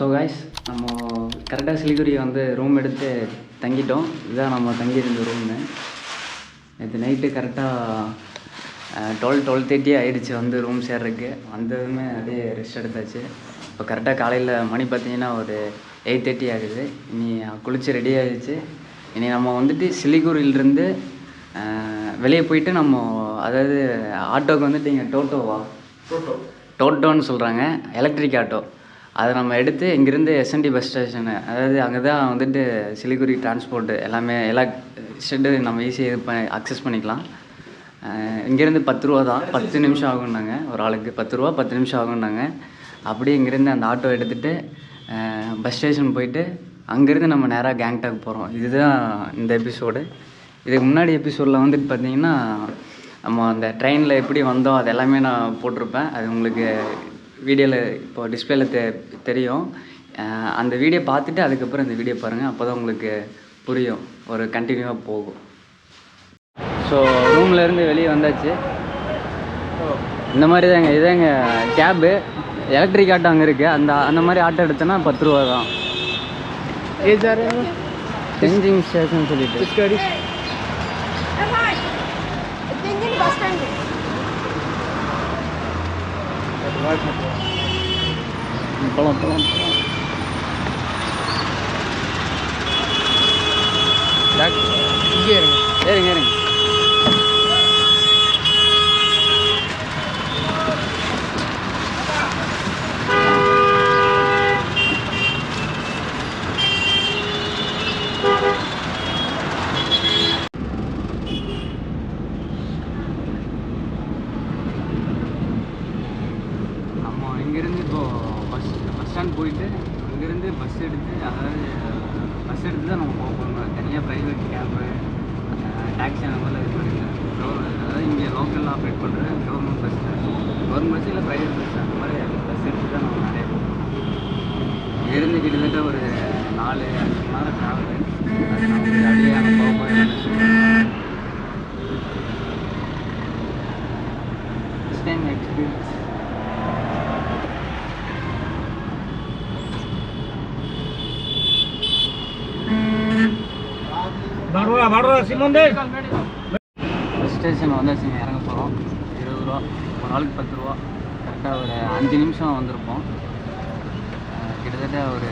So guys நம்ம கரெக்டாக சிலிகுரி வந்து ரூம் எடுத்து தங்கிட்டோம். இதுதான் நம்ம தங்கியிருந்த ரூமு. நேற்று நைட்டு கரெக்டாக 12:30 ஆகிடுச்சு வந்து ரூம் சேர்றதுக்கு. வந்ததுமே அப்படியே ரெஸ்ட் எடுத்தாச்சு. இப்போ கரெக்டாக காலையில் மணி பார்த்திங்கன்னா ஒரு 8:30 ஆகுது. இனி குளித்து ரெடி ஆகிடுச்சு. இனி நம்ம வந்துட்டு சிலிகுரியிலேருந்து வெளியே போயிட்டு நம்ம அதாவது ஆட்டோவுக்கு வந்துட்டு இங்கே டோட்டோன்னு சொல்கிறாங்க, எலக்ட்ரிக் ஆட்டோ. அதை நம்ம எடுத்து இங்கேருந்து எஸ்என்டி பஸ் ஸ்டேஷனு, அதாவது அங்கே தான் வந்துட்டு சிலிகுரி டிரான்ஸ்போர்ட்டு எல்லாமே எல்லா ஷெட்டு நம்ம ஈஸியாக இது அக்சஸ் பண்ணிக்கலாம். இங்கேருந்து 10 ரூபா தான், 10 நிமிஷம் ஆகும்னாங்க ஒரு ஆளுக்கு. 10 ரூபா 10 நிமிஷம் ஆகும்னாங்க. அப்படியே இங்கேருந்து அந்த ஆட்டோ எடுத்துகிட்டு பஸ் ஸ்டேஷன் போயிட்டு அங்கேருந்து நம்ம நேராக கேங்டாக் போகிறோம். இதுதான் இந்த எபிசோடு. இதுக்கு முன்னாடி எபிசோடில் வந்துட்டு பார்த்திங்கன்னா நம்ம அந்த ட்ரெயினில் எப்படி வந்தோம் அது எல்லாமே நான் போட்டிருப்பேன். அது உங்களுக்கு வீடியோவில் இப்போ டிஸ்பிளேல தெரியும். அந்த வீடியோ பார்த்துட்டு அதுக்கப்புறம் இந்த வீடியோ பாருங்கள். அப்போ தான் உங்களுக்கு புரியும், ஒரு கண்டினியூவாக போகும். ஸோ ரூம்லேருந்து வெளியே வந்தாச்சு. இந்த மாதிரி தாங்க, இதாங்க கேபு. எலக்ட்ரிக் ஆட்டோ அங்கே இருக்குது. அந்த மாதிரி ஆட்டோ எடுத்தோன்னா 10 ரூபா தான். தென்ஜிங் ஸ்டேஷன் சொல்லிட்டு போலாம். ஏறுங்க. இங்கேருந்து இப்போது பஸ் ஸ்டாண்ட் போயிட்டு அங்கேருந்து பஸ் எடுத்து, அதாவது பஸ் எடுத்து தான் நம்ம போகணும். தனியாக ப்ரைவேட் கேபு, டாக்ஸி அந்த மாதிரிலாம் இது பண்ணிக்கலாம். அதாவது இங்கே லோக்கலில் ஆப்ரேட் பண்ணுற கவர்மெண்ட் பஸ் இல்லை ப்ரைவேட் பஸ் அந்த மாதிரி பஸ் எடுத்து தான் நம்ம நிறைய போகணும். இங்கேருந்து கிட்டத்தட்ட ஒரு 4-5 மணி நேரம் ட்ராவலு. அப்படியே அங்கே போக first time experience. Bus station வந்தாச்சுங்க, இறங்க போகிறோம். 20 ரூபா ஒரு ஆளுக்கு, 10 ரூபா. கரெக்டாக ஒரு 5 நிமிஷம் வந்திருப்போம். கிட்டத்தட்ட ஒரு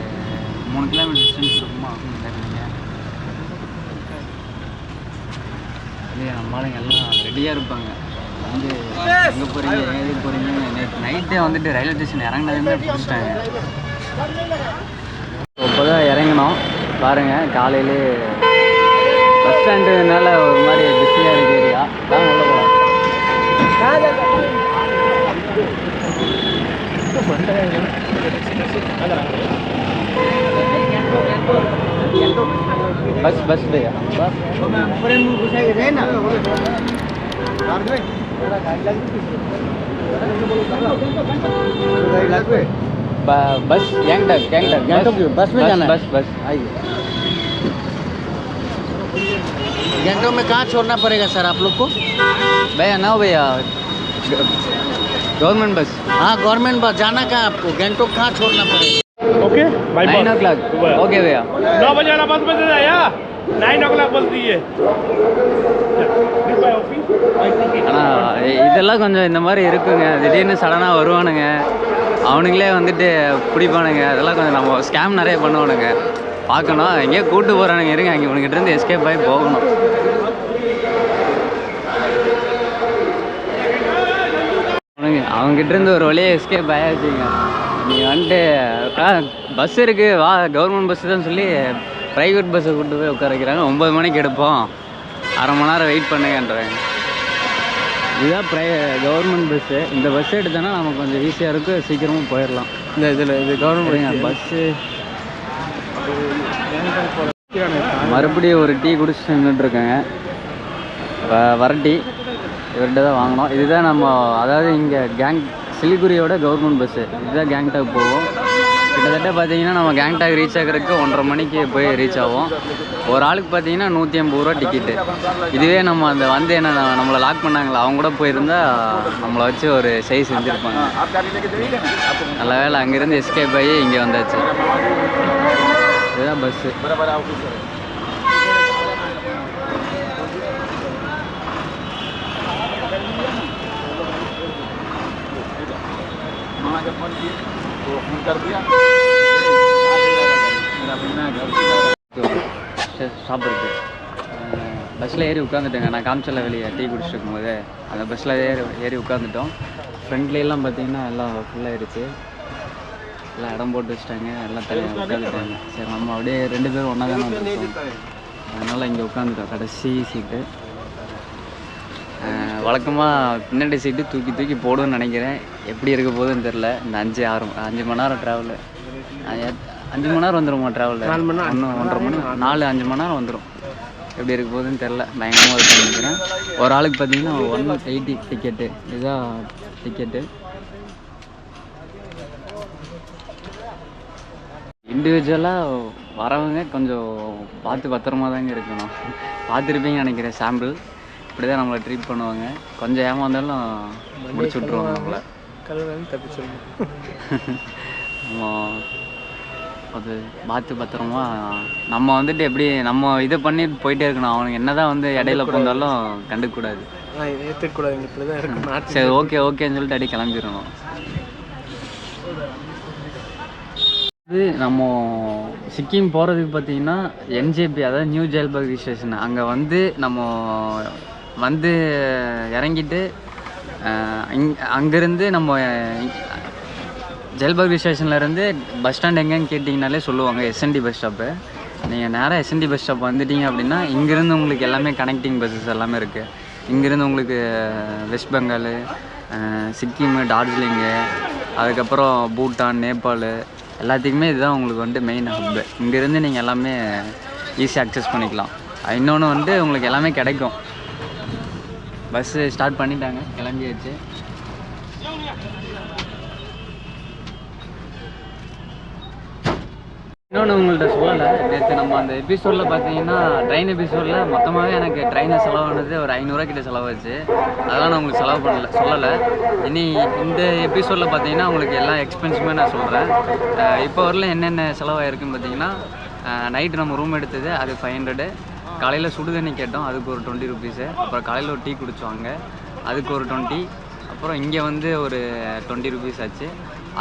3 கிலோமீட்டர் டிஸ்டன்ஸ் இருக்குமா அப்படின்னு கேட்டீங்க. இல்லையா, நம்மளால எல்லாம் ரெடியாக இருப்பாங்க. வந்து எங்கே போகிறீங்க ஏது போகிறீங்கன்னு நேற்று நைட்டே வந்துட்டு ரயில்வே ஸ்டேஷன் இறங்கினதுமே பிடிச்சிட்டாங்க. இப்போ தான் இறங்கினோம் பாருங்கள். காலையிலே பஸ் ஸ்டாண்டுனால ஒரு மாதிரி பிஸியாக இருக்க ஏரியா தான். உள்ள போகலாம். बस भैया बस गैंगटॉक बस में जाना है। बस आइए। गैंगटॉक में कहाँ छोड़ना पड़ेगा सर आप लोग को? भैया ना भैया, गवर्नमेंट बस। हाँ गवर्नमेंट बस। जाना कहाँ आपको? गैंगटॉक कहाँ छोड़ना पड़ेगा? Okay 9 o'clock। ओके भैया 9 बजे वाला बस बजे आया 9 o'clock बोलती है। ஆனால் இதெல்லாம் கொஞ்சம் இந்த மாதிரி இருக்குங்க. திடீர்னு சடனாக வருவானுங்க, அவனுங்களே வந்துட்டு பிடிப்பானுங்க. அதெல்லாம் கொஞ்சம் நம்ம ஸ்கேம் நிறைய பண்ணுவானுங்க. பார்க்கணும், எங்கேயோ கூப்பிட்டு போகிறானுங்க. இருங்க, அங்கே உனக்கிட்டேருந்து எஸ்கேப் ஆகி போகணும். அவங்ககிட்டேருந்து ஒரு வழியாக எஸ்கேப் ஆயாச்சுங்க. நீ வந்துட்டு பஸ் இருக்குது வா, கவர்மெண்ட் பஸ்ஸு தான் சொல்லி ப்ரைவேட் பஸ்ஸை கூப்பிட்டு போய் உட்கார வைக்கிறாங்க. 9 மணிக்கு எடுப்போம், அரை மணி நேரம் வெயிட் பண்ணுங்கன்றாங்க. இதுதான் கவர்மெண்ட் பஸ்ஸு. இந்த பஸ் எடுத்தோன்னா நமக்கு கொஞ்சம் ஈஸியாக இருக்கும், சீக்கிரமாக போயிடலாம். இது கவர்மெண்ட் பஸ்ஸு. மறுபடியும் ஒரு டீ குடிச்சு நின்றுட்டுருக்காங்க. வர டீ இவர்கிட்ட தான் வாங்கினோம். இதுதான் நம்ம, அதாவது இங்கே சிலிகுரியோட கவர்மெண்ட் பஸ்ஸு. இதுதான் கேங்டாக் போகும். கிட்டத்தட்ட பார்த்தீங்கன்னா நம்ம கேங்டாக் ரீச் ஆகிறதுக்கு 1:30 மணிக்கு போய் ரீச் ஆகும். ஒரு ஆளுக்கு பார்த்தீங்கன்னா 150 ரூபா டிக்கெட்டு. இதுவே நம்ம அந்த வந்து என்ன நம்மளை லாக் பண்ணாங்களா அவங்க கூட போயிருந்தா நம்மளை வச்சு ஒரு சைஸ் செஞ்சுருப்பாங்க. நல்ல வேலை அங்கேருந்து எஸ்கேப் ஆகி இங்கே வந்தாச்சு. இதுதான் பஸ்ஸு. ஷாப் இருக்குது. பஸ்ஸில் ஏறி உட்காந்துட்டேங்க. நான் காமிச்சல வெளியே டீ குடிச்சிட்டு இருக்கும்போது அந்த பஸ்ஸில் ஏறி உட்காந்துட்டோம். ஃப்ரெண்ட்லேலாம் பார்த்தீங்கன்னா எல்லாம் ஃபுல்லாகிடுச்சு. எல்லாம் இடம் போட்டு வச்சுட்டாங்க. எல்லாம் தனியாக உட்காந்துட்டாங்க. சரி நம்ம அப்படியே 2 பேரும் ஒன்றா தானே வந்துருக்கோம். அதனால் இங்கே உட்காந்துட்டோம் கடைசி சீட்டு. வழக்கமாக பின்னாடி சீட்டு தூக்கி தூக்கி போடுன்னு நினைக்கிறேன். எப்படி இருக்க போகுதுன்னு தெரில. இந்த 5 மணி நேரம் ட்ராவலு. 5 மணி நேரம் வந்துடுமா ட்ராவலில்? 1.5 மணி 4-5 மணி நேரம் வந்துடும். எப்படி இருக்க போகுதுன்னு தெரில. பயங்கரமாக இருக்குன்னு நினைக்கிறேன். ஒரு ஆளுக்கு பார்த்தீங்கன்னா 180 டிக்கெட்டு. இதுதான் டிக்கெட்டு. இண்டிவிஜுவலாக வரவங்க கொஞ்சம் பார்த்து பத்திரமா தாங்க இருக்கணும். பார்த்துருப்பீங்கன்னு நினைக்கிறேன். சாம்பிள் இப்படி தான் நம்மளை ட்ரீட் பண்ணுவாங்க. கொஞ்சம் ஏமாந்தாலும் முடிச்சு விட்ருவாங்க நம்மளை. அது பார்த்து பத்திரமா நம்ம வந்துட்டு எப்படி நம்ம இதை பண்ணி போயிட்டே இருக்கணும். அவனுக்கு என்ன தான் வந்து இடையில போந்தாலும் கண்டுக்கூடாது. சரி ஓகேன்னு சொல்லிட்டு அப்படியே கிளம்பிடணும். இது நம்ம சிக்கிம் போகிறதுக்கு பார்த்தீங்கன்னா என்ஜேபி, அதாவது நியூ ஜல்பைகுரி ஸ்டேஷன். அங்கே வந்து நம்ம வந்து இறங்கிட்டு அங்கேருந்து நம்ம ஜல்பைகுரி ஸ்டேஷன்லேருந்து பஸ் ஸ்டாண்ட் எங்கேன்னு கேட்டிங்கனாலே சொல்லுவாங்க. SNT bus stop. நீங்கள் நேராக எஸ்என்டி பஸ் ஸ்டாப் வந்துட்டீங்க அப்படின்னா இங்கேருந்து உங்களுக்கு எல்லாமே கனெக்டிங் பஸ்ஸஸ் எல்லாமே இருக்குது. இங்கேருந்து உங்களுக்கு வெஸ்ட் பெங்கால், சிக்கிம், டார்ஜிலிங்கு, அதுக்கப்புறம் பூட்டான், நேபாள் எல்லாத்துக்குமே இதுதான் உங்களுக்கு வந்து மெயின் ஹப்பு. இங்கேருந்து நீங்கள் எல்லாமே ஈஸியாக அக்சஸ் பண்ணிக்கலாம். இன்னொன்று வந்து உங்களுக்கு எல்லாமே கிடைக்கும். பஸ்ஸு ஸ்டார்ட் பண்ணிட்டாங்க, கிளம்பியாச்சு. இன்னொன்று உங்கள்கிட்ட சொல்லலை. நேற்று நம்ம அந்த எபிசோடில் பார்த்தீங்கன்னா ட்ரெயின் எபிசோடில் மொத்தமாகவே எனக்கு ட்ரெயினில் செலவானது ஒரு 500 கிட்ட செலவாச்சு. அதெல்லாம் நான் உங்களுக்கு செலவு சொல்லலை. இனி இந்த எபிசோடில் பார்த்தீங்கன்னா உங்களுக்கு எல்லா எக்ஸ்பென்ஸுமே நான் சொல்கிறேன். இப்போ வரல என்னென்ன செலவாயிருக்குன்னு பார்த்தீங்கன்னா, நைட்டு நம்ம ரூம் எடுத்தது அது 500. காலையில் சுடு தண்ணி கேட்டோம், அதுக்கு ஒரு 20 ருபீஸு. அப்புறம் காலையில் ஒரு டீ குடித்தோங்க, அதுக்கு ஒரு 20. அப்புறம் இங்கே வந்து ஒரு 20 ருபீஸ் ஆச்சு.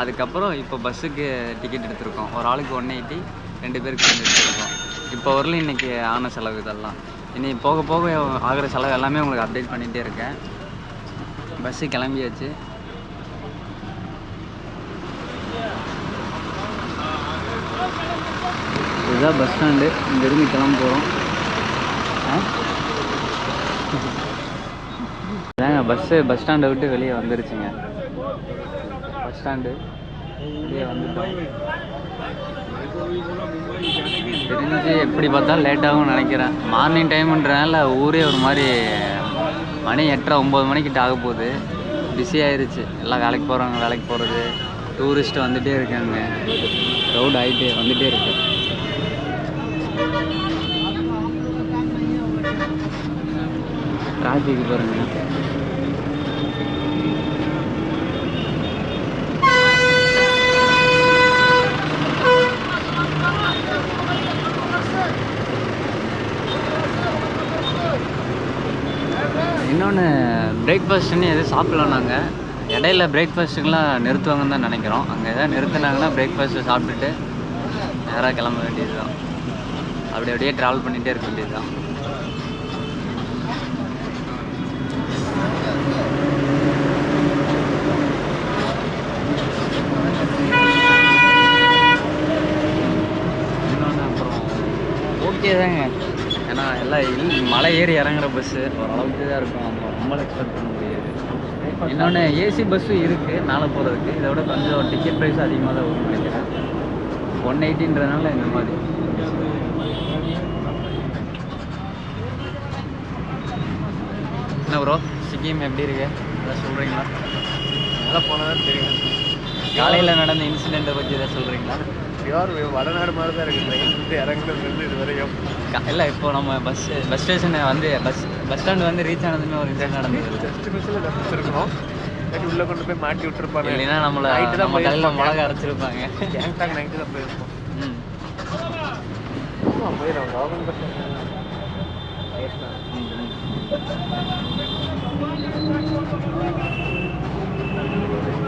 அதுக்கப்புறம் இப்போ பஸ்ஸுக்கு டிக்கெட் எடுத்திருக்கோம். ஒரு ஆளுக்கு 180, 2 பேருக்கு எடுத்துருக்கோம். இப்போ வரல இன்றைக்கி ஆன செலவு இதெல்லாம். இனி போக போக ஆகிற செலவு எல்லாமே உங்களுக்கு அப்டேட் பண்ணிகிட்டே இருக்கேன். பஸ்ஸு கிளம்பியாச்சு. இதுதான் பஸ் ஸ்டாண்டு. இங்கேருந்து கிளம்ப போகிறோம். இதாங்க பஸ் ஸ்டாண்டை விட்டு வெளியே வந்துருச்சுங்க. பஸ் ஸ்டாண்டு வெளியே வந்துட்டோம். தெரிஞ்சு எப்படி பார்த்தாலும் லேட்டாகவும் நினைக்கிறேன். மார்னிங் டைமுன்றனால ஊரே ஒரு மாதிரி மணி 8:30-9 மணிக்கிட்ட ஆக போகுது. பிஸி ஆயிடுச்சு. எல்லாம் வேலைக்கு போகிறவங்க வேலைக்கு போகிறது, டூரிஸ்ட்டு வந்துகிட்டே இருக்காங்க. க்ரௌட் ஆகிட்டே வந்துகிட்டே இருக்கு. டிராஃபிக் பாருங்க. இன்னொன்று பிரேக்ஃபாஸ்ட்டுன்னு எதுவும் சாப்பிட்லாம். நாங்கள் இடையில பிரேக்ஃபாஸ்ட்டுக்கெலாம் நிறுத்துவாங்கன்னு தான் நினைக்கிறோம். அங்கே எதாவது நிறுத்தினாங்கன்னா பிரேக்ஃபாஸ்ட்டு சாப்பிட்டுட்டு நேராக கிளம்ப வேண்டியது தான். அப்படியே ட்ராவல் பண்ணிகிட்டே இருக்க வேண்டியது தான். இன்னொன்று அப்புறம் ஓகே தாங்க. ஏன்னா எல்லாம் மலை ஏறி இறங்குற பஸ்ஸு ஓரளவுக்கு தான் இருக்கும். நம்ம ரொம்ப எக்ஸ்பெக்ட் பண்ண முடியாது. இன்னொன்று ஏசி பஸ்ஸும் இருக்குது மேலே போகிறதுக்கு. இதை விட கொஞ்சம் டிக்கெட் ப்ரைஸ் அதிகமாக தான் வரும்னு நினைக்கிறேன். 180ன்றதுனால இந்த மாதிரி. என்ன ப்ரோ, சிக்கிம் எப்படி இருக்கு? எல்லாம் சொல்கிறீங்களா? நல்லா போனால் தான் தெரியும். காலையில் நடந்த இன்சிடெண்ட்டை பற்றி எதாவது சொல்கிறீங்களா? பியூர் வடநாடு மாதிரி தான் இருக்குது ட்ரெயின் வந்து இறங்குறதுலேருந்து இது வரையும். இல்லை இப்போ நம்ம பஸ் ஸ்டேஷனை வந்து பஸ் ஸ்டாண்ட் வந்து ரீச் ஆனதுமே ஒரு இன்சிடென்ட் நடந்தது. ஜஸ்ட் மிஸ்ஸில் தப்பிச்சு இருக்கணும். இல்லாட்டி உள்ளே கொண்டு போய் மாட்டி விட்டுருப்பாங்க. இல்லைன்னா நம்மளை நம்ம கடையில் மிளகா அரைச்சிருப்பாங்க. கேங்டாக் நைட்டு தான் போயிருக்கோம். போயிடும் கவர்மெண்ட் பஸ்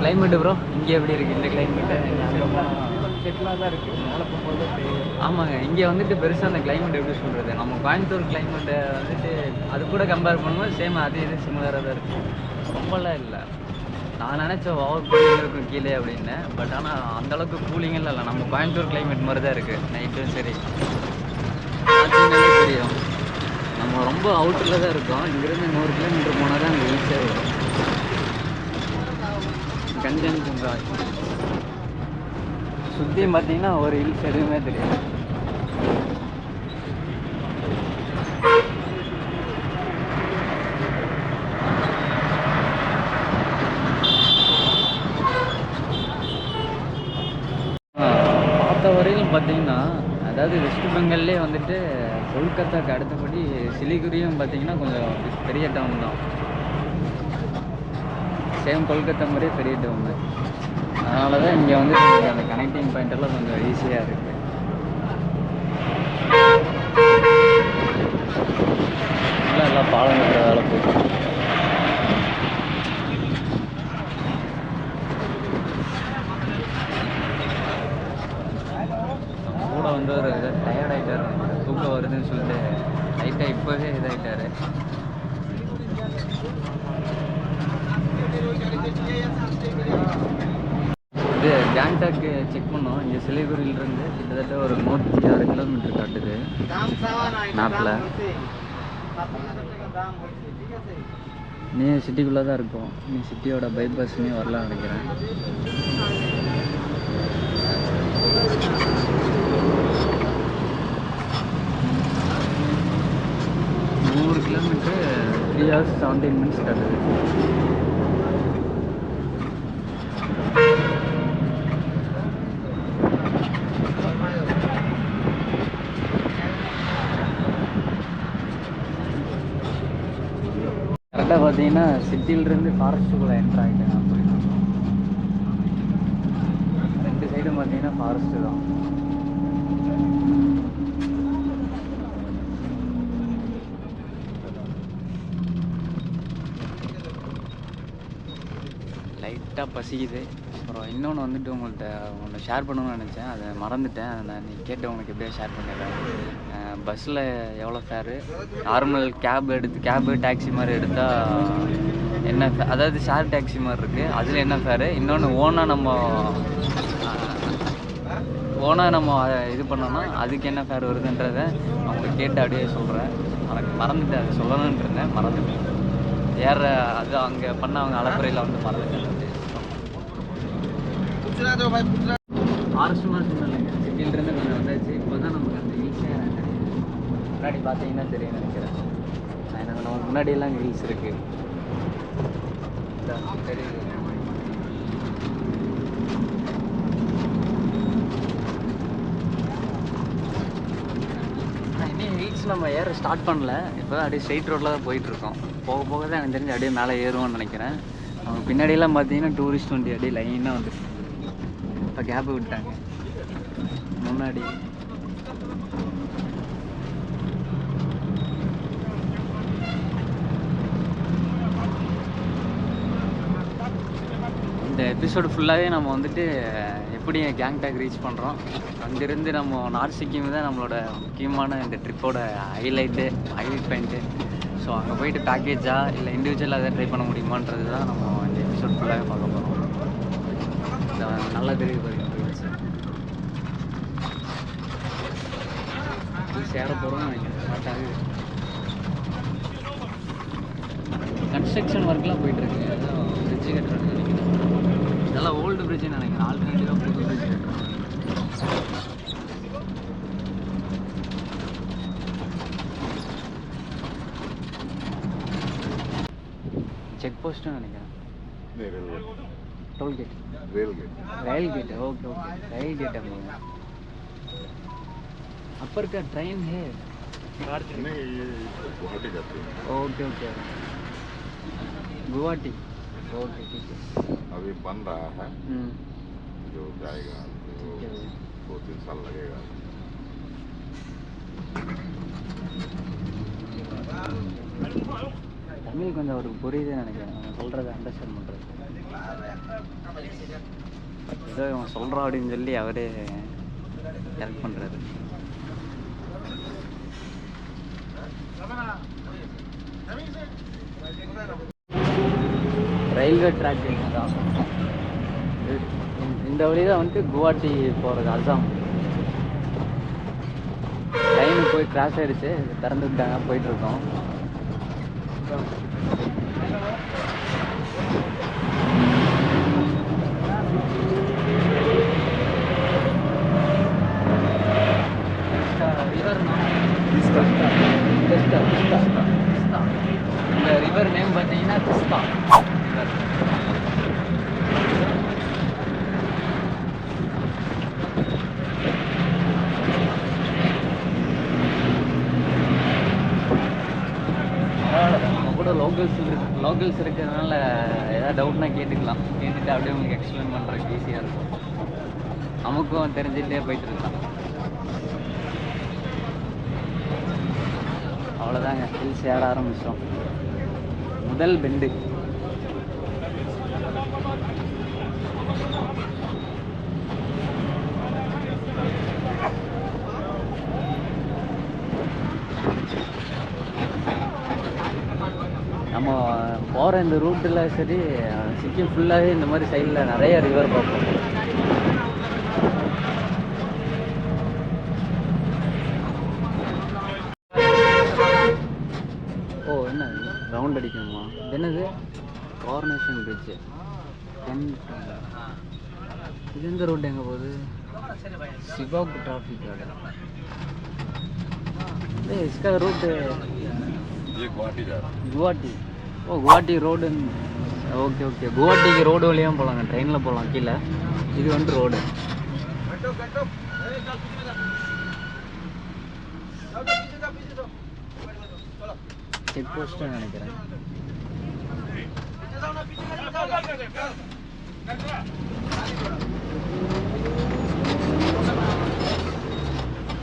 கிளைமேட்டு ப்ரோ இங்கே எப்படி இருக்குது இந்த கிளைமேட்டு? செட்டிலாக தான் இருக்குது. மேலே போகும்போது ஆமாங்க, இங்கே வந்துட்டு பெருசாக அந்த கிளைமேட் எப்படி சொல்கிறது, நம்ம கோயம்புத்தூர் கிளைமேட்டை வந்துட்டு அது கூட கம்பேர் பண்ணும்போது சேம் அது இது சிமிலராக தான் இருக்குது. ரொம்பலாம் இல்லை. நான் நினச்சேன் ஓவர் கூலிங் இருக்கும் கீழே அப்படின்னு. பட் ஆனால் அந்தளவுக்கு கூலிங்கெல்லாம் இல்லை. நம்ம கோயம்புத்தூர் கிளைமேட் மாதிரி தான் இருக்குது நைட்டும் சரி. பார்த்தீங்கன்னாலே தெரியும் நம்ம ரொம்ப அவுட்டரில் தான் இருக்கோம். இங்கேருந்து 100 கிலோமீட்டர் போனால் தான் அங்கே ஈஸியாக வரும். கஞ்சன்ஜுங்கா சுற்றியும் பார்த்தீங்கன்னா ஒரு ஹில்ஸ் எதுவுமே தெரியும். பார்த்த வரையிலும் பார்த்தீங்கன்னா அதாவது வெஸ்ட் பெங்கால்லே வந்துட்டு கொல்கத்தாக்கு அடுத்தபடி சிலிகுரியும் பார்த்தீங்கன்னா கொஞ்சம் பெரிய டவுன் தான். சேம் கொல்கத்தா மாதிரியே பெரிய டவுன். அதனால தான் இங்கே வந்து அந்த கனெக்டிங் பாயிண்ட் எல்லாம் கொஞ்சம் ஈஸியாக இருக்குது. எல்லாம் பாலம் கட்டுற வேலை போயிட்டு கூட வந்து ஒரு டயர்ட் ஆகிட்டார். தூக்கம் வருதுன்னு சொல்லிட்டு லைட்டாக இப்போவே இதாகிட்டார். இது கேங்டாக்கு செக் பண்ணோம். இங்கே சிலிகுரியிலிருந்து கிட்டத்தட்ட ஒரு 106 கிலோமீட்டர் காட்டுது மேப்பில். நீ சிட்டிக்குள்ளே தான் இருக்கும். நீ சிட்டியோட பைபாஸ்னே வரலாம் நினைக்கிறேன். கிலோமீட்டர் 3 hours 17 minutes காட்டுது. கரெக்டாக பார்த்தீங்கன்னா சிட்டியிலிருந்து ஃபாரஸ்ட்டுக்குள்ளே என்ட்ரு ஆகிட்டேன். நான் போயிட்டு ரெண்டு சைடும் பார்த்தீங்கன்னா ஃபாரஸ்ட்டு தான். லைட்டாக பசிக்குது. அப்புறம் இன்னொன்று வந்துட்டு உங்கள்கிட்ட ஒன்று ஷேர் பண்ணணும்னு நினச்சேன், அதை மறந்துட்டேன். நான் நீ கேட்டு உங்களுக்கு எப்படியா ஷேர் பண்ணிடுறேன். பஸ்ஸில் எவ்வளோ ஃபேரு, நார்மல் கேபு டாக்ஸி மாதிரி எடுத்தால் என்ன அதாவது ஷேர் டாக்ஸி மாதிரி இருக்குது, அதில் என்ன ஃபேரு, இன்னொன்று ஓனாக நம்ம இது பண்ணோன்னா அதுக்கு என்ன ஃபேர் வருதுன்றதை அவங்களுக்கு கேட்டு அப்படியே சொல்கிறேன். எனக்கு மறந்துட்டேன், அதை சொல்லணுன்ட்டு இருந்தேன், மறந்துட்டேன். ஏற அது அங்கே பண்ண அவங்க அலப்பறையில் வந்து மறந்துட்டேன். ஃபாரஸ்ட் மாதிரி சொன்னாங்க, சிட்டியிலிருந்து கொஞ்சம் வந்தாச்சு. இப்போ தான் நமக்கு அந்த ஹில்ஸே முன்னாடி பார்த்தீங்கன்னா தெரியும் நினைக்கிறேன். எனக்கு நம்ம முன்னாடியெல்லாம் ஹில்ஸ் இருக்குது தெரியுது. இன்னும் ஹில்ஸ் நம்ம ஏற ஸ்டார்ட் பண்ணல. இப்போ தான் அப்படியே ஸ்ட்ரெயிட் ரோட்டில் தான் போயிட்டுருக்கோம். போக போக தான் எனக்கு தெரிஞ்சு அப்படியே மேலே ஏறுவோம்னு நினைக்கிறேன். அவங்க பின்னாடியெல்லாம் பார்த்தீங்கன்னா டூரிஸ்ட் வண்டி அப்படியே லைனாக வந்துருக்கு. இப்போ கேப்பு விட்டாங்க முன்னாடி. இந்த எபிசோடு ஃபுல்லாகவே நம்ம வந்துட்டு எப்படி கேங்டாக் ரீச் பண்ணுறோம், அங்கேருந்து நம்ம நார்த் சிக்கிம் தான் நம்மளோட முக்கியமான இந்த ட்ரிப்போட ஹைலைட் பாயிண்ட்டு. ஸோ அங்கே போயிட்டு பேக்கேஜா இல்லை இண்டிவிஜுவலாக எதாவது ட்ரை பண்ண முடியுமான்றது தான் நம்ம இந்த எபிசோட் ஃபுல்லாகவே பார்க்க போகிறோம். நல்லா தெரியுது பாருங்க சேர போகிறோம்னு நினைக்கிறேன். ஸ்டார்ட் ஆகுது. கன்ஸ்ட்ரக்ஷன் ஒர்க்லாம் போயிட்டுருக்கு. அதான் பிரிட்ஜு கட்டுறாங்க நினைக்கிறேன். இதெல்லாம் ஓல்டு பிரிட்ஜுன்னு நினைக்கிறேன். ஆல்டர்னேட்டிவாக புது பிரிட்ஜ் கட்டுறாங்க. செக் போஸ்ட்டுன்னு நினைக்கிறேன். Tollgate rail gate rail gate है, ओके ओके, रेल गेट है बोला। अपर का ट्रेन है। नहीं, ये गुवाहाटी जाती है। ओके ओके, गुवाहाटी, ओके ठीक है। अभी बन रहा है, हम्म, जो जाएगा तो ठीक है। 2-3 साल लगेगा। தமிழ் கொஞ்சம் அவருக்கு புரியுதுன்னு நினைக்கிறேன், நம்ம சொல்கிறத அண்டர்ஸ்டாண்ட் பண்ணுறது. ஏதோ இவன் சொல்கிறான் அப்படின்னு சொல்லி அவரே ஹெல்ப் பண்ணுறாரு. ரயில்வே ட்ராக் தான் இந்த வழி தான் வந்துட்டு குவாஹாட்டி போகிறது, அசாம். ட்ரெயின் போய் கிராஷ் ஆகிடுச்சு, திறந்து விட்டாங்க, போயிட்டுருக்கோம். இந்த ரிவர் நேம் பார்த்தீங்கன்னா திஸ்தா ரிவர். நம்ம கூட லோக்கல்ஸ் இருக்கிறதுனால ஏதாவது டவுட்னா கேட்டுக்கலாம், கேட்டுட்டு அப்படியே உங்களுக்கு எக்ஸ்பிளைன் பண்ணுறதுக்கு ஈஸியாக இருக்கும். நமக்கும் தெரிஞ்சுட்டே போயிட்டு இருக்கலாம். அவ்வளோதாங்க, ஹில்ஸ் ஏற ஆரம்பிச்சோம். முதல் பெண்டு. நம்ம போகிற இந்த ரூட்டில் சரி, சிக்கிம் ஃபுல்லாகவே இந்த மாதிரி சைடில் நிறைய ரிவர் பார்ப்போம். ஓ, என்ன ரவுண்ட் அடிக்கணுமா? என்னது கார்னேஷன் பிரிட்ஜு. இது எந்த ரோடு எங்கே போகுது? சிவாக் டிராஃபிக் ரோடு. इसका रूट ये गुवाहाटी जा रहा है। गुवाहाटी, ஓ குவாஹாட்டி ரோடு. ஓகே ஓகே, குவாஹாட்டிக்கு ரோடு வழியாக போகலாங்க, ட்ரெயினில் போகலாம் கீழே. இது வந்துட்டு ரோடு. செக் போஸ்ட்டு நினைக்கிறேன்.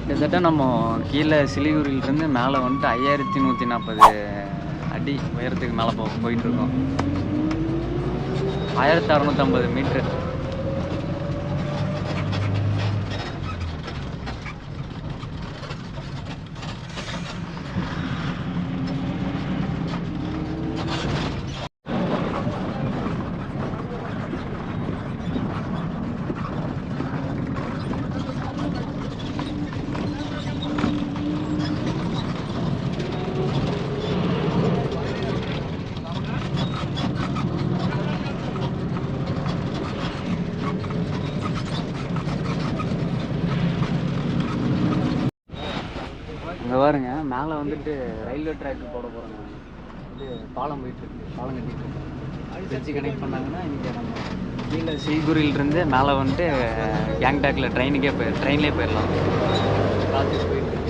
கிட்டத்தட்ட நம்ம கீழே சிலிகுரியிலேருந்து மேலே வந்துட்டு 5140 அடி உயரத்துக்கு மேலே போயிட்டுருக்கோம். 1650 மீட்ரு. இங்கே பாருங்க, மேலே வந்துட்டு ரயில்வே ட்ராக்கு போட போகிறாங்க. இது பாலம் போயிட்டுருக்கு, பாலம் கட்டிகிட்ருக்கு. பிரிட்ஜு கனெக்ட் பண்ணாங்கன்னா இங்கே நம்ம கீழே சிலிகுரியிலேருந்து மேலே வந்துட்டு கேங்டாக்கில் ட்ரெயின்லேயே போயிடலாம். ப்ராஜெக்ட் போயிட்டுருக்கு.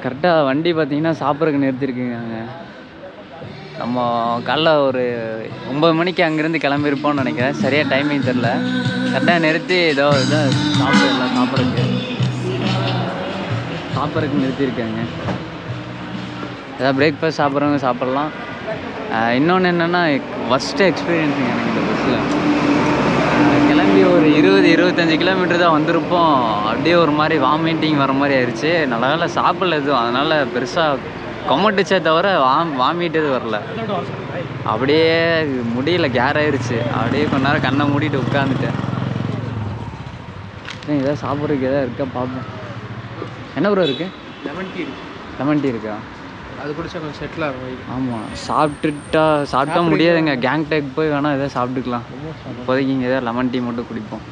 கரெக்டாக வண்டி பார்த்தீங்கன்னா சாப்பிட்றதுக்கு நிறுத்திருக்குங்க. நம்ம காலைல ஒரு 9 மணிக்கு அங்கேருந்து கிளம்பியிருப்போம்னு நினைக்கிறேன், சரியாக டைமிங் தெரில. கரெக்டாக நிறுத்தி ஏதோ சாப்பிடலாம், சாப்பிட்றதுக்கு நிறுத்தியிருக்காங்க. ஏதாவது பிரேக்ஃபாஸ்ட் சாப்பிட்றவங்க சாப்பிட்லாம். இன்னொன்று என்னென்னா, ஃபஸ்ட்டு எக்ஸ்பீரியன்ஸுங்க எனக்கு இந்த பஸ்ஸில். கிளம்பி ஒரு 20-25 கிலோமீட்டர் தான் வந்திருப்போம். அப்படியே ஒரு மாதிரி வாமிட்டிங் வர மாதிரி ஆயிடுச்சு. நல்ல வேலை சாப்பிடல எதுவும், அதனால் பெருசாக கொமட்டுச்சே தவிர வாமிட்டது வரல. அப்படியே முடியல, கேர் ஆயிடுச்சு. அப்படியே கொஞ்ச நேரம் கண்ணை மூடிட்டு உட்காந்துட்டேன். ஏதாவது சாப்பிட்றதுக்கு எதாவது இருக்கா பார்ப்போம். என்ன ப்ரோ இருக்குது? லெமன் டீ இருக்கு. லெமன் டீ இருக்கா? அது குடிச்சா கொஞ்சம் செட்டில் ஆகும் வயிறு. ஆமாம், சாப்பிட்டா முடியாதுங்க. கேங்டேக் போய் வேணால் எதாவது சாப்பிட்டுக்கலாம். இப்போதைக்கு இங்கே எதாவது லெமன் டீ மட்டும் குடிப்போம்.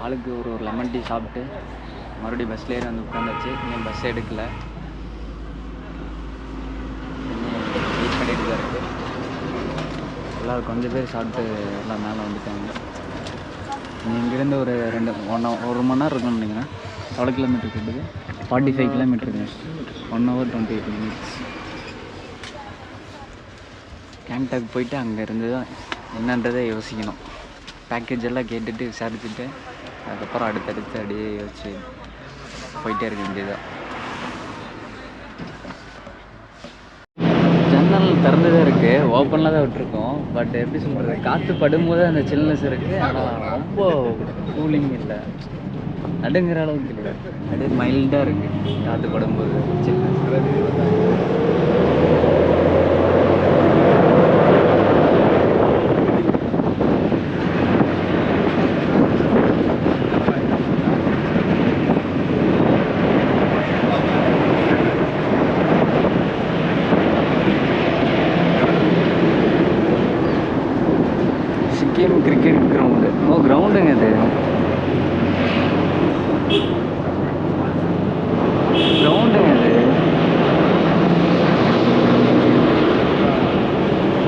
ஆளுக்கு ஒரு லெமன் டீ சாப்பிட்டு மறுபடியும் பஸ்லேயே வந்து உட்காந்தாச்சு. இன்னும் பஸ் எடுக்கலை, வெயிட் பண்ணிட்டு தான் இருக்குது. எல்லோரும் கொஞ்சம் பேர் சாப்பிட்டு எல்லாம் மேலே வந்துட்டாங்க. இங்கேருந்து ஒரு 1 மணி நேரம் இருக்குன்னு நினைக்கிறேன். எவ்வளோ கிலோமீட்டர் இருக்குது? 45 கிலோமீட்டருங்க. 1 hour 28 minutes. கேங்டாக் போயிட்டு அங்கேருந்து தான் என்னன்றதை யோசிக்கணும். பேக்கேஜ் எல்லாம் கேட்டுட்டு விசாரிச்சுட்டு அதுக்கப்புறம் அடுத்தடுத்து அப்படியே யோசிச்சு போயிட்டே இருக்க வேண்டியதுதான். ஜன்னல் திறந்துதான் இருக்குது, ஓப்பனில் தான் விட்டுருக்கோம். பட் எப்படி சொல்கிறது, காற்று படும்போது அந்த சில்னஸ் இருக்குது. ஆனால் ரொம்ப கூலிங் இல்லை, நடுங்கிற அளவுக்கு இல்லை. அப்படியே மைல்டாக இருக்குது காற்று படும்போது சில்னஸ். Sikkim cricket ground. கிரவுண்டுங்க இது. கிரவுண்டுங்க இது.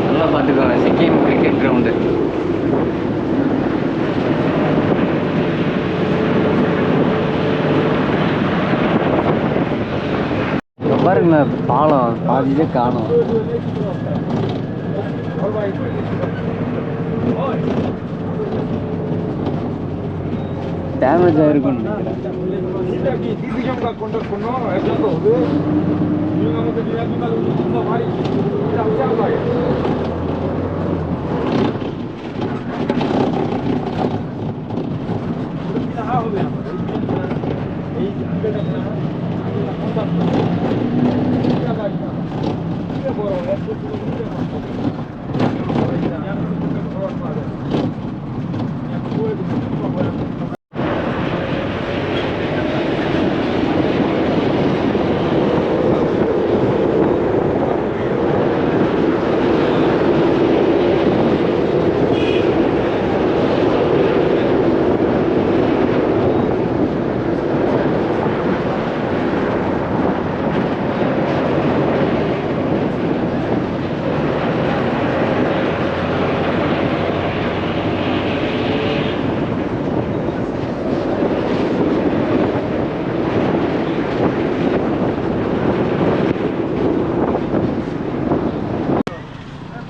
நல்லா பார்த்துக்கோங்க, சிக்கிம் கிரிக்கெட் கிரவுண்டு. பாருங்களா, பாலம் பாதியிலே காணும். டேமேஜ் ஆகிருக்குன்னு நினைக்கிறேன்.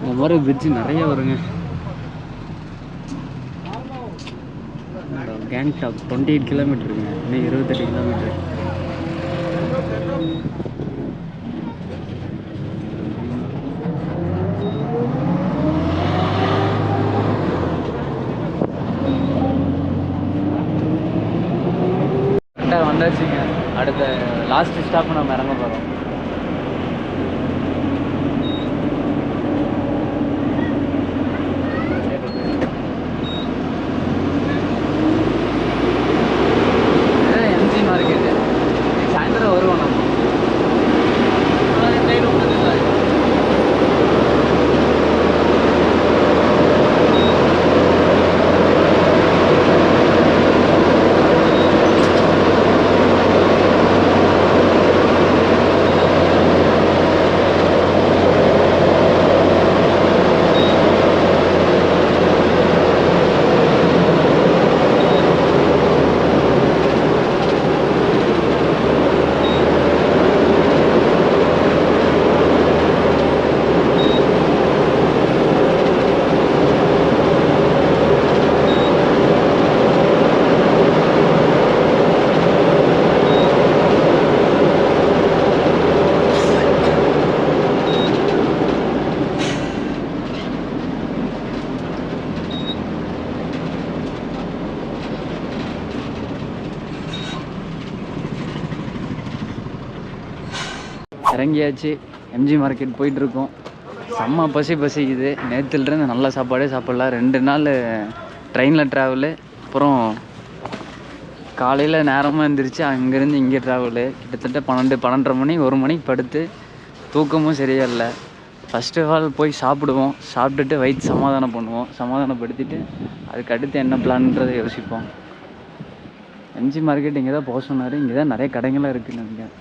இந்த மாதிரி பிரிட்ஜு நிறைய வருங்க. கேங்டாக் 28 கிலோமீட்டருங்க, இன்னும் 28 கிலோமீட்டர். கரெக்டாக வந்தாச்சுங்க. அடுத்த லாஸ்ட் ஸ்டாப் நம்ம இறங்க போகிறோம். சாயந்தரம் வருவோம் நம்ம. இறங்கியாச்சு, எம்ஜி மார்க்கெட் போயிட்டுருக்கோம். செம்ம பசிக்குது. நேற்றுலேருந்து நல்ல சாப்பாடே சாப்பிட்லாம். 2 நாள் ட்ரெயினில் ட்ராவலு, அப்புறம் காலையில் நேரமாக எழுந்திரிச்சு அங்கேருந்து இங்கே ட்ராவலு கிட்டத்தட்ட 12-12:30 மணி 1 மணிக்கு படுத்து தூக்கமும் சரியா இல்லை. ஃபஸ்ட்டு ஆஃப் ஆல் போய் சாப்பிடுவோம், சாப்பிட்டுட்டு வயிற்று சமாதானம் பண்ணுவோம், சமாதானப்படுத்திட்டு அதுக்கு அடுத்து என்ன பிளான்ன்றதை யோசிப்போம். எம்ஜி மார்க்கெட் இங்கே தான் போக சொன்னார். இங்கே தான் நிறைய கடைங்களாம் இருக்குன்னு நினைக்கிறேன்.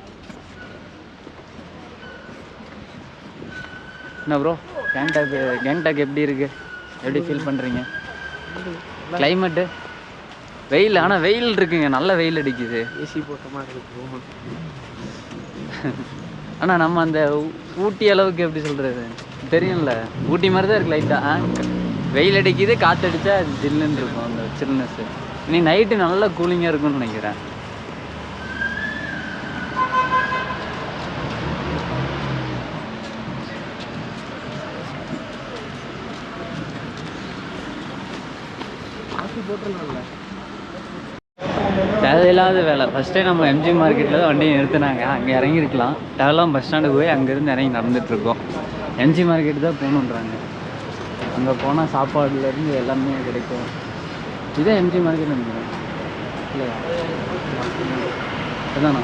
என்ன ப்ரோ, கேங்டாக் எப்படி இருக்குது? எப்படி ஃபீல் பண்ணுறீங்க? கிளைமேட்டு வெயில், ஆனால் வெயில் இருக்குங்க, நல்ல வெயில் அடிக்குது. ஏசி போட்ட மாதிரி இருக்கும். ஆனால் நம்ம அந்த ஊட்டி அளவுக்கு எப்படி சொல்கிறது தெரியும்ல, ஊட்டி மாதிரி தான் இருக்குது லைட்டாக. வெயில் அடிக்குது, காற்றடிச்சா அது ஜில்லுன்னு இருக்கும் அந்த சில்னஸ்ஸு. இனி நைட்டு நல்லா கூலிங்காக இருக்கும்னு நினைக்கிறேன். தேவையில்லாத வேலை. ஃபஸ்ட்டே நம்ம எம்ஜி மார்க்கெட்டில் தான் வண்டியை நிறுத்தினாங்க, அங்கே இறங்கியிருக்கலாம். தேவையில்லாம் பஸ் ஸ்டாண்டுக்கு போய் அங்கேருந்து இறங்கி நடந்துகிட்ருக்கோம். எம்ஜி மார்க்கெட்டு தான் போகணுன்றாங்க. அங்கே போனால் சாப்பாடுலேருந்து எல்லாமே கிடைக்கும். இதான் எம்ஜி மார்க்கெட் நினைக்கிறேன் இல்லையா? அதானா?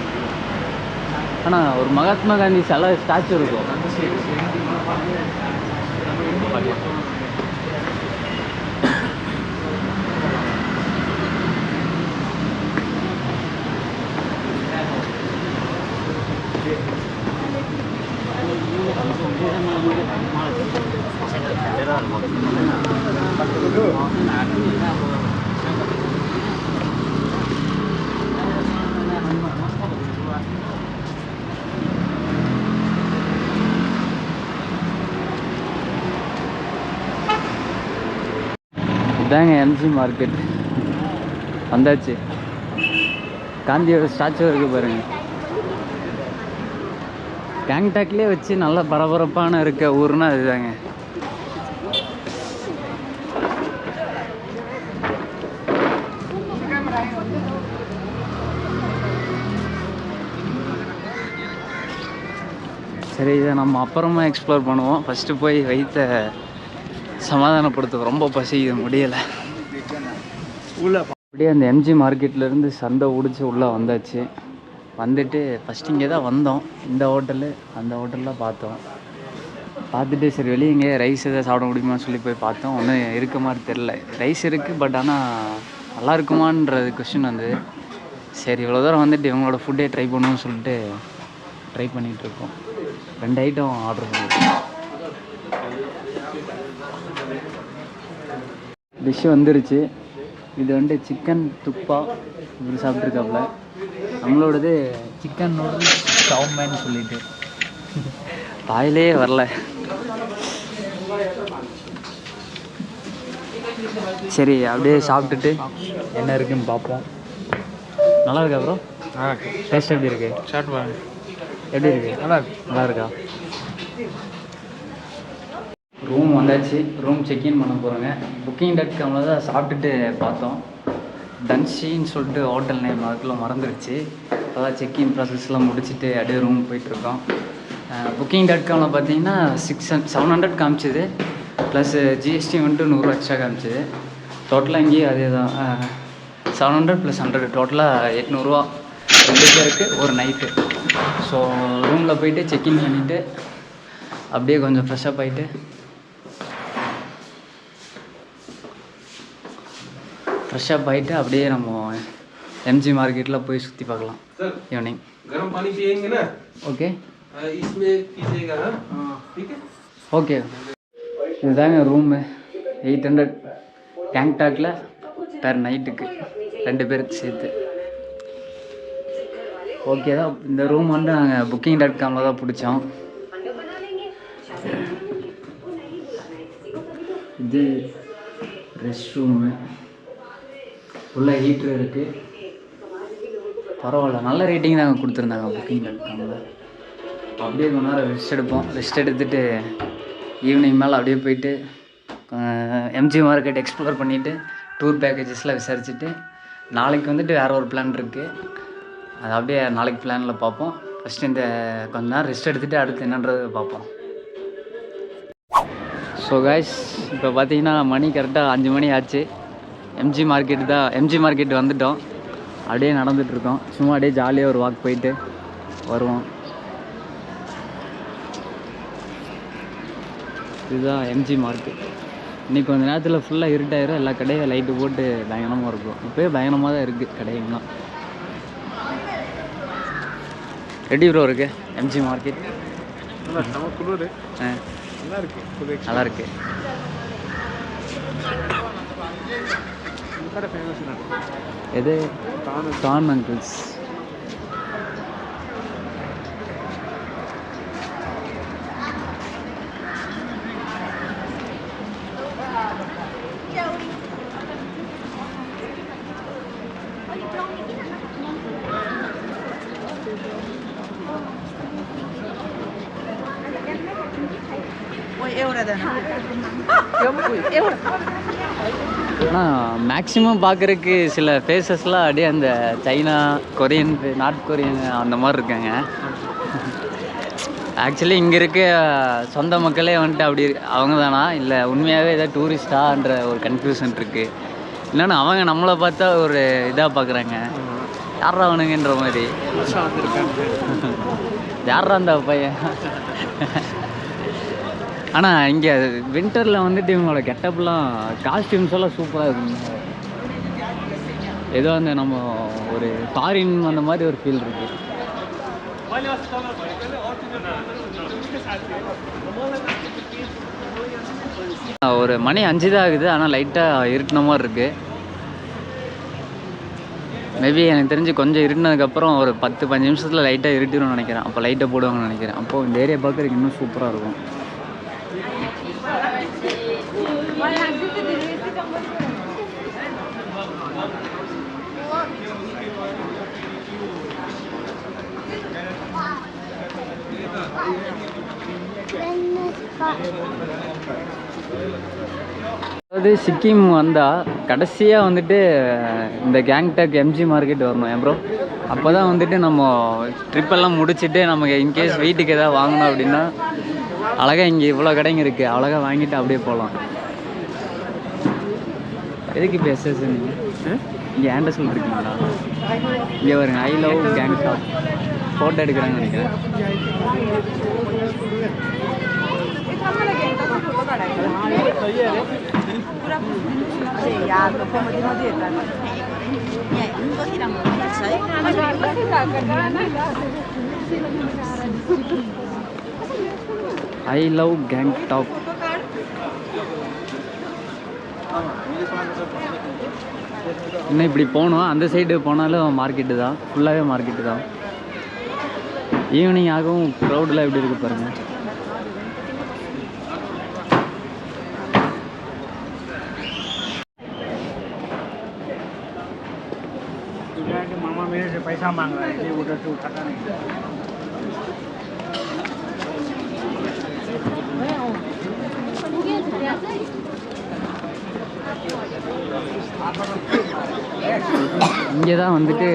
ஆனால் ஒரு மகாத்மா காந்தி சிலை ஸ்டாச்சு இருக்கும். இதாங்க எம்ஜி மார்க்கெட் வந்தாச்சு. காந்தியோட ஸ்டாச்சு இருக்குது பாருங்க. கேங்டாக்லேயே வச்சு நல்ல பரபரப்பான இருக்க ஊர்னா அதுதாங்க. சரி, இதை நம்ம அப்புறமா எக்ஸ்ப்ளோர் பண்ணுவோம். ஃபஸ்ட்டு போய் வயிற்ற சமாதானப்படுத்துவோம், ரொம்ப பசிக்குது, முடியலை. அப்படியே அந்த எம்ஜி மார்க்கெட்லேருந்து சந்தை உடிச்சு உள்ளே வந்தாச்சு. வந்துட்டு ஃபஸ்ட்டு இங்கே தான் வந்தோம். இந்த ஹோட்டலு அந்த ஹோட்டல்லாம் பார்த்தோம். பார்த்துட்டு சரி வெளியே இங்கே ரைஸ் எதாவது சாப்பிட முடியுமான்னு சொல்லி போய் பார்த்தோம். ஒன்றும் இருக்க மாதிரி தெரில. ரைஸ் இருக்குது, பட் ஆனால் நல்லா இருக்குமான்றது கொஸ்டின் வந்து. சரி இவ்வளோ தூரம் வந்துட்டு இவங்களோட ஃபுட்டே ட்ரை பண்ணுவோம்னு சொல்லிட்டு ட்ரை பண்ணிகிட்ருக்கோம். 2 ஐட்டம் ஆர்டர் பண்ணியிருக்கோம். டிஷ்ஷு வந்துருச்சு. இது வந்து சிக்கன் துப்பா இப்படி சாப்பிட்ருக்காப்புல. நம்மளோடது சிக்கன் நூடுல்ஸ் சவுமேன்னு சொல்லிட்டு வாயிலே வரல. சரி அப்படியே சாப்பிட்டுட்டு என்ன இருக்குன்னு பார்ப்போம். நல்லா இருக்கா ப்ரோ? டேஸ்ட் எப்படி இருக்கு? எப்படி இருக்கு? நல்லா இருக்கா? ரூம் வந்தாச்சு. ரூம் செக்இன் பண்ண போகிறோங்க. Booking.comல தான் சாப்பிட்டுட்டு பார்த்தோம். டன்ஷின்னு சொல்லிட்டு ஹோட்டல் நேம், அதுக்குள்ளே மறந்துடுச்சு. அதான் செக்இன் ப்ராசஸ்லாம் முடிச்சுட்டு அப்படியே ரூம் போயிட்டுருக்கோம். Booking.comல பார்த்தீங்கன்னா 700 காமிச்சிது, ப்ளஸ் ஜிஎஸ்டி வந்துட்டு 100 எக்ஸ்ட்ரா காமிச்சிது. டோட்டலாக இங்கேயும் அதே தான், 700 + 100 டோட்டலாக 800 ரூபா 2 பேருக்கு ஒரு நைட்டு. ஸோ ரூமில் போயிட்டு செக்இன் பண்ணிவிட்டு அப்படியே கொஞ்சம் ஃப்ரெஷ்ஷப் ஆகிட்டு அப்படியே நம்ம எம்ஜி மார்க்கெட்டில் போய் சுற்றி பார்க்கலாம் ஈவினிங். गरम पानी पिएंगे ना? ஓகே इसमें पीजिएगा। ठीक है, ஓகே. இதுதாங்க ரூமு. 800 கேங்டாக்ல பெர் நைட்டுக்கு 2 பேருக்கு சேர்த்து. ஓகே தான். இந்த ரூம் வந்து நாங்கள் Booking.comல தான் பிடிச்சோம். இது ரெஸ்ட் ரூமு, உள்ள ஹீட்ரு இருக்குது. பரவாயில்ல, நல்ல ரேட்டிங் தான் கொடுத்துருந்தாங்க Booking.comல. அப்படியே கொஞ்ச நேரம் ரெஸ்ட் எடுப்போம். ரெஸ்ட் எடுத்துகிட்டு ஈவினிங் மேலே அப்படியே போயிட்டு எம்ஜி மார்க்கெட் எக்ஸ்ப்ளோர் பண்ணிவிட்டு டூர் பேக்கேஜஸ்லாம் விசாரிச்சுட்டு நாளைக்கு வந்துட்டு வேறு ஒரு பிளான் இருக்குது. அது அப்படியே நாளைக்கு பிளானில் பார்ப்போம். ஃபஸ்ட்டு இந்த கொஞ்ச நேரம் ரெஸ்ட் எடுத்துகிட்டு அடுத்து என்னன்றது பார்ப்போம். ஸோ காய்ஸ், இப்போ பார்த்தீங்கன்னா மணி கரெக்டாக 5 மணி ஆச்சு. எம்ஜி மார்க்கெட் வந்துட்டோம். அப்படியே நடந்துகிட்ருக்கோம். சும்மா அப்படியே ஜாலியாக ஒரு வாக் போயிட்டு வருவோம். இதுதான் எம்ஜி மார்க்கெட். இன்றைக்கி கொஞ்சம் நேரத்தில் ஃபுல்லாக இருட்டாயிரும். எல்லா கடையும் லைட்டு போட்டு பயங்கரமாக இருக்கும். இப்போயே பயங்கரமாக தான் இருக்குது கடைகள்லாம். எப்படி ப்ரோ இருக்கு எம்ஜி மார்க்கெட்? நல்லா இருக்கு. எது? கான் அங்கிள்ஸ். ஆனால் மேக்ஸிமம் பார்க்குறக்கு சில ஃபேஸஸ்லாம் அப்படியே அந்த சைனா, கொரியன், நார்த் கொரியன் அந்த மாதிரி இருக்காங்க. ஆக்சுவலி இங்கே இருக்க சொந்த மக்களே வந்துட்டு அப்படி அவங்க தானா இல்லை உண்மையாகவே ஏதாவது டூரிஸ்டான்ற ஒரு கன்ஃபியூஷன் இருக்குது. இல்லைன்னா அவங்க நம்மளை பார்த்தா ஒரு இதாக பார்க்குறாங்க, யாரா அவனுங்கன்ற மாதிரி. யாரா அந்த பையன். ஆனால் இங்கே வின்டரில் வந்துட்டு இவங்களோட கெட்டப்லாம் காஸ்டியூம்ஸ் எல்லாம் சூப்பராக இருக்குங்க. ஏதோ அந்த நம்ம ஒரு ஃபாரின் அந்த மாதிரி ஒரு ஃபீல் இருக்குது. ஒரு மணி 5 தான் ஆகுது. ஆனால் லைட்டாக இருட்டின மாதிரி இருக்குது. மேபி எனக்கு தெரிஞ்சு கொஞ்சம் இருட்டினதுக்கப்புறம் ஒரு 10-15 நிமிஷத்தில் லைட்டாக இருட்டிடும்னு நினைக்கிறேன். அப்போ லைட்டை போடுவாங்கன்னு நினைக்கிறேன். அப்போது இந்த ஏரியா பார்க்குறதுக்கு இன்னும் சூப்பராக இருக்கும். அதாவது சிக்கிம் வந்தால் கடைசியாக வந்துட்டு இந்த கேங்டாக் எம்ஜி மார்க்கெட் வரணும் ஏன் ப்ரோ. அப்போ தான் வந்துட்டு நம்ம ட்ரிப்பெல்லாம் முடிச்சுட்டு நமக்கு இன்கேஸ் வீட்டுக்கு எதாவது வாங்கணும் அப்படின்னா அழகாக இங்கே இவ்வளோ கடைங்க இருக்குது, அழகாக வாங்கிட்டு அப்படியே போகலாம். எதுக்கு இப்போ எஸ்எஸ் நீங்கள் இங்கே ஆண்டர்ஸில் இருக்கீங்களா? இங்கே வருங்க, ஐ லவ் கேங்டாக் ஃபோட்டோ எடுக்கிறாங்கன்னு நினைக்கிறேன். I love Gangtok. இன்னும் இப்படி போகணும். அந்த சைடு போனாலும் மார்க்கெட்டு தான், ஃபுல்லாகவே மார்க்கெட்டு தான். ஈவினிங் ஆகும். க்ரௌடெலாம் எப்படி இருக்குது பாருங்கள். मामा मेरे से पैसा मांग रहा है, ये उधर से उठाता नहीं। இங்கே தான் வந்துட்டு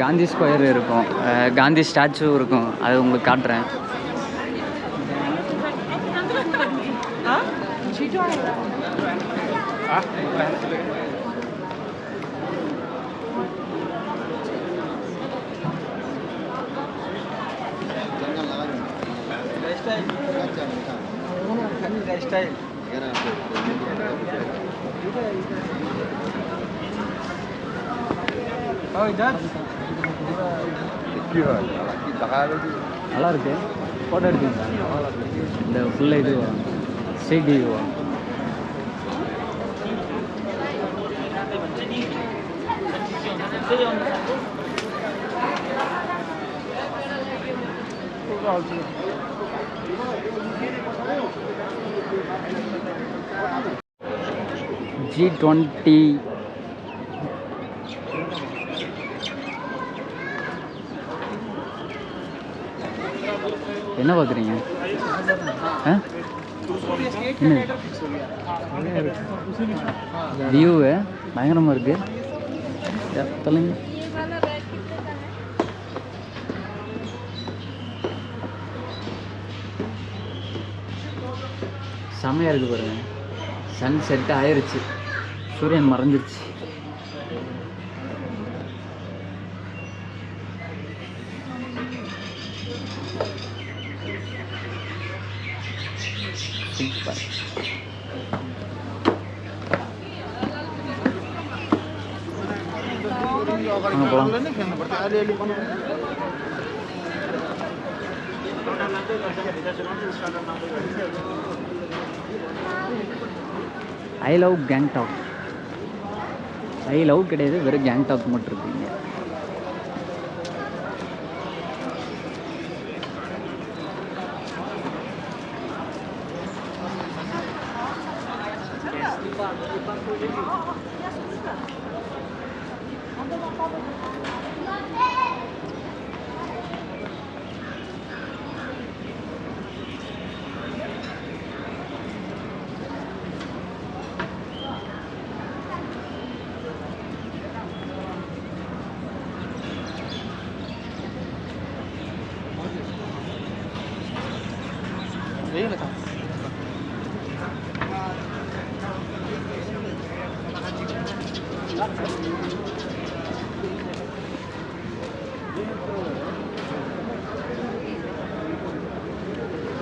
காந்தி ஸ்கொயர் இருக்கும், காந்தி ஸ்டாச்சு இருக்கும். அது உங்களுக்கு காட்டுறேன். நல்லா இருக்கு. ஃபோட்டோ எடுத்தீங்களா? இந்த ஃபுல்லாக இது ஸ்ட்ரீட் வியூவா? G20 என்ன பார்க்குறீங்க? என்ன வியூவு பயங்கரமாக இருக்குது. சொல்லுங்க. செம்மையாக இருக்குது பாருங்கள். சன் செட் ஆயிடுச்சு, சூரியன் மறைஞ்சிருச்சு. சூப்பர். வாங்க போகலாம். I love Gangtok. I love கிடையாது, வெறும் கேங்டாக் மட்டும் இருக்குங்க.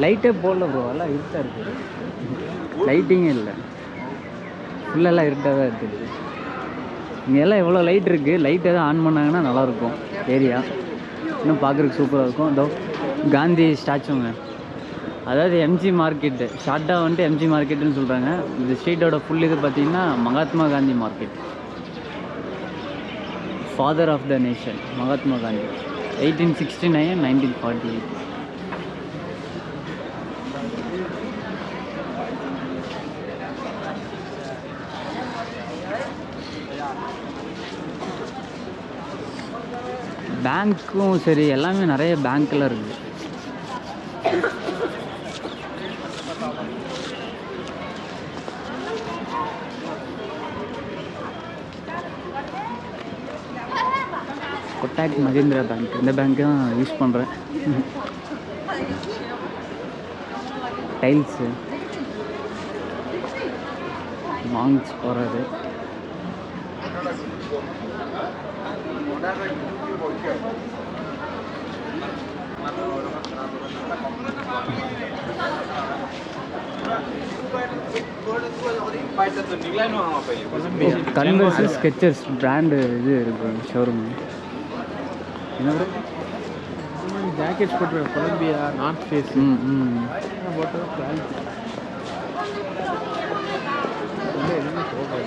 லைட்டே போடல ப்ரோ, எல்லாம் இருட்டாக இருக்குது. லைட்டிங்கே இல்லை, ஃபுல்லெல்லாம் இருட்டாக தான் இருக்குது. இங்கே எல்லாம் எவ்வளோ லைட் இருக்குது, லைட் எதாவது ஆன் பண்ணாங்கன்னா நல்லாயிருக்கும். ஏரியா இன்னும் பார்க்குறதுக்கு சூப்பராக இருக்கும். இதோ காந்தி ஸ்டாச்சுங்க, அதாவது எம்ஜி மார்க்கெட்டு, ஷார்ட்டாக வந்துட்டு எம்ஜி மார்க்கெட்டுன்னு சொல்கிறாங்க. இந்த ஸ்ட்ரீட்டோட ஃபுல் இது பார்த்திங்கன்னா Mahatma Gandhi market. Father of the nation Mahatma Gandhi, 1869 1948. பேங்க்கும் சரி, எல்லாமே நிறைய பேங்க்கில் இருக்குது. கொட்டாக் மஹிந்திரா பேங்க், இந்த பேங்க்கு தான் யூஸ் பண்ணுறேன். டைல்ஸு, மாங்ஸ் போகிறது. கன்வர்ஸ் ஸ்கெச்சர்ஸ் பிராண்டு இது இருக்குது ஷோரூம். என்ன ஜாக்கெட்ஸ் போட்டு கொலம்பியா, நார்த் ஃபேஸ் போட்டு குவாலிட்டி எல்லாமே சோப்பாக.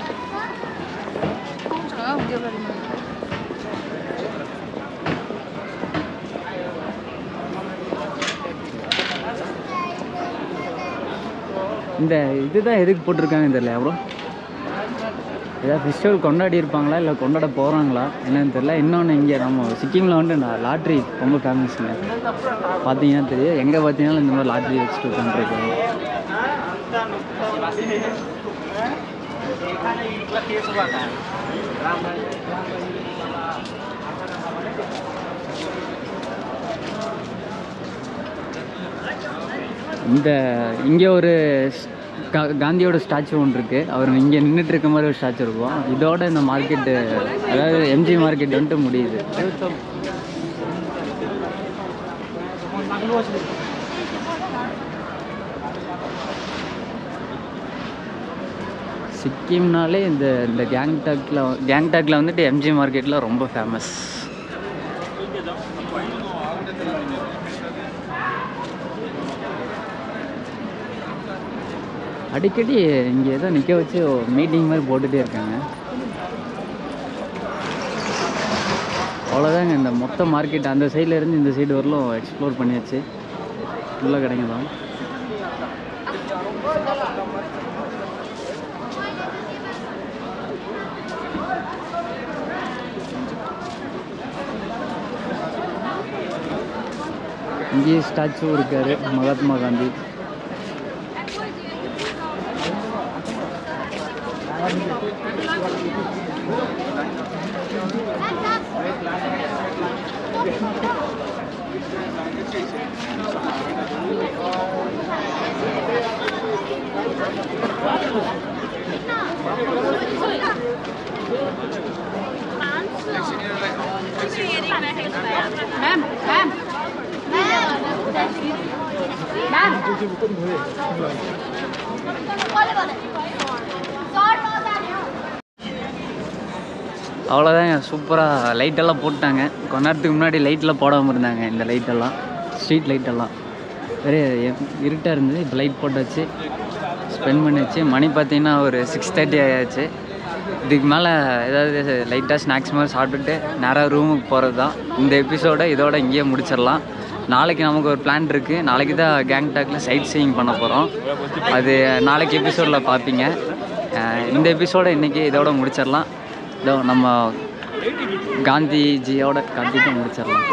இந்த இதுதான் எதுக்கு போட்டிருக்காங்கன்னு தெரியல ப்ரோ. ஏதாவது ஃபெஸ்டிவல் கொண்டாடி இருப்பாங்களா இல்லை கொண்டாட போகிறாங்களா என்னன்னு தெரியல. இன்னொன்று இங்கே நம்ம சிக்கிமில் வந்துட்டு லாட்ரி ரொம்ப ஃபேமஸுங்க. பார்த்தீங்கன்னா தெரியும், எங்கே பார்த்தீங்கன்னா இந்த மாதிரி லாட்ரி வச்சுட்டு உட்காந்துருக்காங்க. இந்த இங்கே ஒரு காந்தியோட ஸ்டாச்சு ஒன்று இருக்குது. அவர் இங்கே நின்றுட்டு இருக்க மாதிரி ஒரு ஸ்டாச்சு இருக்கும். இதோட இந்த மார்க்கெட்டு, அதாவது எம்ஜி மார்க்கெட் வந்துட்டு முடியுது. சிக்கிம்னாலே இந்த கேங்டாக்கில் வந்துட்டு எம்ஜி மார்க்கெட்டில் ரொம்ப ஃபேமஸ். அடிக்கடி இங்கே ஏதோ நிற்க வச்சு மீட்டிங் மாதிரி போட்டுகிட்டே இருக்காங்க. அவ்வளோதாங்க, இந்த மொத்த மார்க்கெட் அந்த சைடில் இருந்து இந்த சைடு வரலும் எக்ஸ்ப்ளோர் பண்ணியாச்சு. ஃபுல்லாக கடைங்க தான். இங்கேயே ஸ்டாச்சு இருக்கார் மகாத்மா காந்தி. அவ்வளோதாங்க, சூப்பராக லைட்டெல்லாம் போட்டாங்க. கொஞ்ச நேரத்துக்கு முன்னாடி லைட்டெலாம் போடாமல் இருந்தாங்க. இந்த லைட்டெல்லாம் ஸ்ட்ரீட் லைட்டெல்லாம் வேறு இருட்டாக இருந்தது. இப்போ லைட் போட்டாச்சு, ஸ்பெண்ட் பண்ணியாச்சு. மணி பார்த்தீங்கன்னா ஒரு 6:30 ஆயாச்சு. இதுக்கு மேலே ஏதாவது லைட்டாக ஸ்நாக்ஸ் மாதிரி சாப்பிட்டுட்டு நேராக ரூமுக்கு போகிறது தான். இந்த எபிசோடை இதோட இங்கேயே முடிச்சிடலாம். நாளைக்கு நமக்கு ஒரு பிளான் இருக்குது. நாளைக்கு தான் கேங்டாக்கில் சைட் சீயிங் பண்ண போகிறோம். அது நாளைக்கு எபிசோடில் பார்ப்பீங்க. இந்த எபிசோடை இன்றைக்கி இதோட முடிச்சிடலாம். இதோ நம்ம காந்திஜியோட காட்டிட்டு முடிச்சிடலாம்.